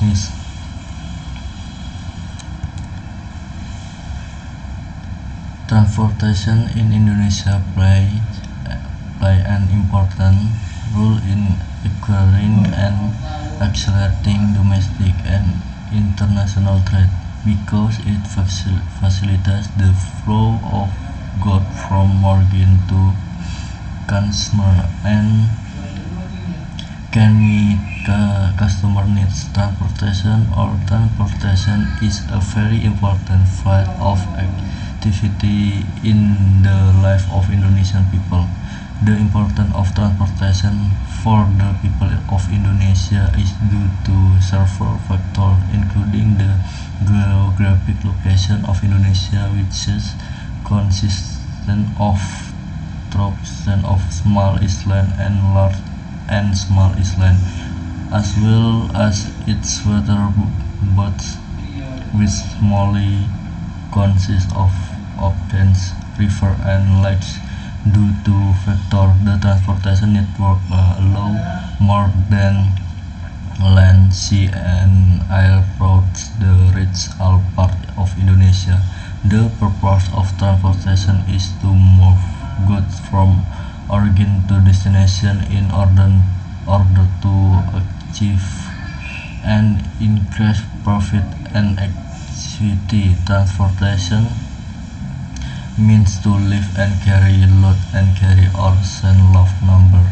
dismissed. Transportation in Indonesia play an important role in acquiring and accelerating domestic and international trade because it facilitates the flow of goods from origin to consumer and can meet customer needs. Transportation is a very important part of activity in the life of Indonesian people. The importance of transportation for the people of Indonesia is due to several factors, including the geographic location of Indonesia, which is consistent of thousands of small islands and large and small islands, as well as its water bodies, which mainly consist of oceans, rivers, and lakes. Due to factor, the transportation network allow more than land, sea, and air routes to reach all parts of Indonesia. The purpose of transportation is to move goods from origin to destination in order to achieve and increase profit and activity. Transportation means to lift and carry load and carry or send large number.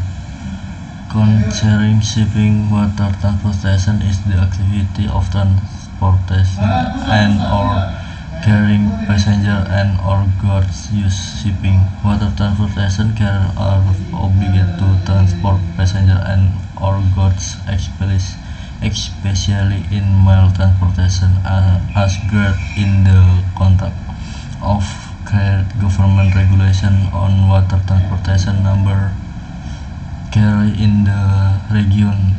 Concerning shipping, water transportation is the activity of transportation and or carrying passenger and or goods. Use shipping. Water transportation carriers are obligated to transport passenger and or goods, especially in mail transportation, as granted in the contract of government regulation on water transportation. Number carriers in the region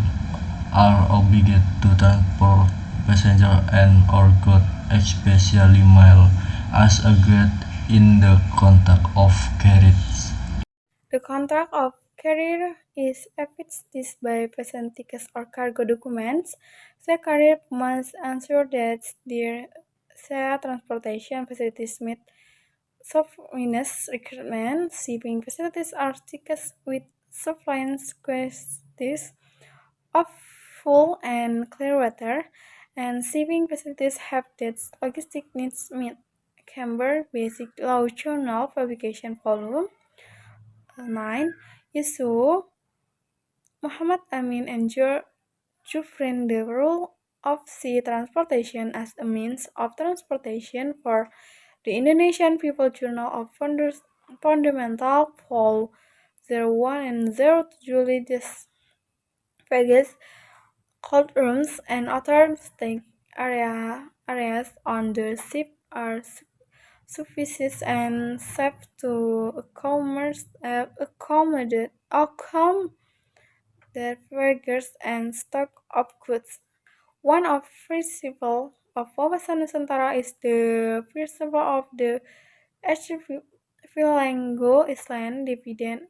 are obligated to transport passengers and or goods, especially mail, as agreed in the contract of carriage. The contract of carrier is affixed by present tickets or cargo documents. The carrier must ensure that their sea transportation facilities meet Sovereign's requirements. Shipping facilities are tickets with sufficient quantities of fuel and clear water, and shipping facilities have that logistic needs met. Camber Basic Law Journal Publication Volume 9 Issue Muhammad Amin and Jufrin the role of sea transportation as a means of transportation for the Indonesian People Journal of Fundamental Vol. 01 and 02 July this Vegas cold rooms and other stake areas on the ship are sufficient and safe to accommodate their figures and stock of goods. One of principle of Wawasan Nusantara is the principle of the archipelago island divided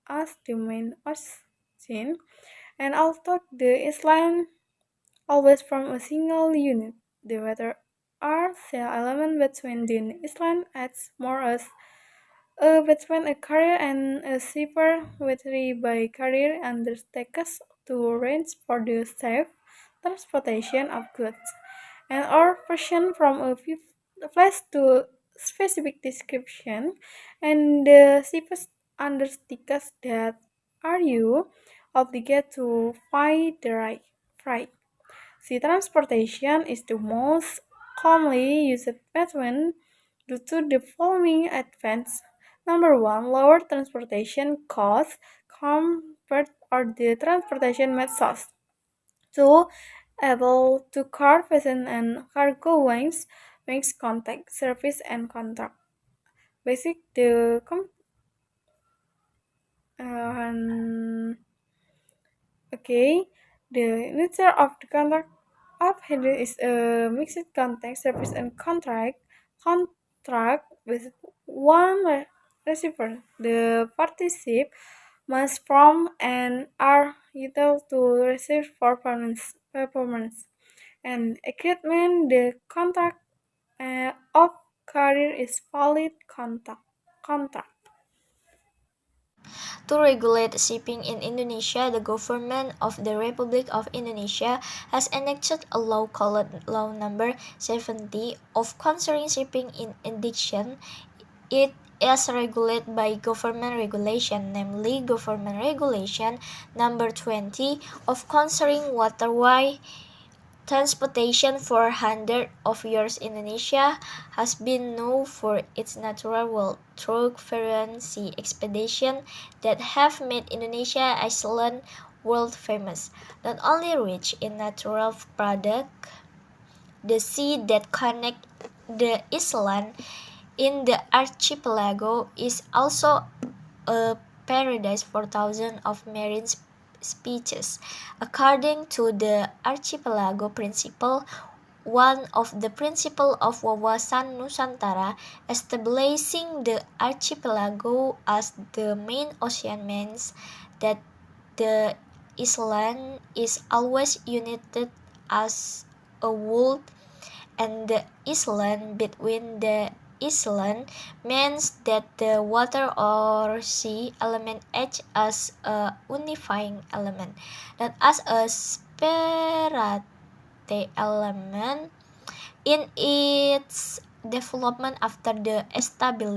as the main ocean, and although the island always from a single unit, the water are the element between the island acts more as between a carrier and a shipper, whether by carrier undertakes to arrange for the safe transportation of goods, and or version from a place to specific description, and the shipper undertakes that are you obligated to find the right freight. Sea transportation is the most commonly used method due to the following advantages. Number one, lower transportation costs compared or the transportation methods. Two, able to car passenger and cargo wings makes contact, service and contract. Basic the uh, Okay, the nature of the contract of handle is a mixed context service and contract. Contract with one receiver. The partnership must from and are entitled to receive performance. and agreement, the contract of carrier is valid contract. To regulate shipping in Indonesia, the government of the Republic of Indonesia has enacted a law called Law Number 70 of concerning shipping. In addition, it is regulated by government regulation, namely Government Regulation Number 20 of concerning waterway transportation for hundreds of years. Indonesia has been known for its natural wealth through various sea expeditions that have made Indonesia island world famous. Not only rich in natural products, the sea that connect the island in the archipelago is also a paradise for thousands of marine species. According to the archipelago principle, one of the principles of Wawasan Nusantara, establishing the archipelago as the main ocean, means that the island is always united as a whole, and the island between the island means that the water or sea element acts as a unifying element, not as a separate element in its development after the establishment.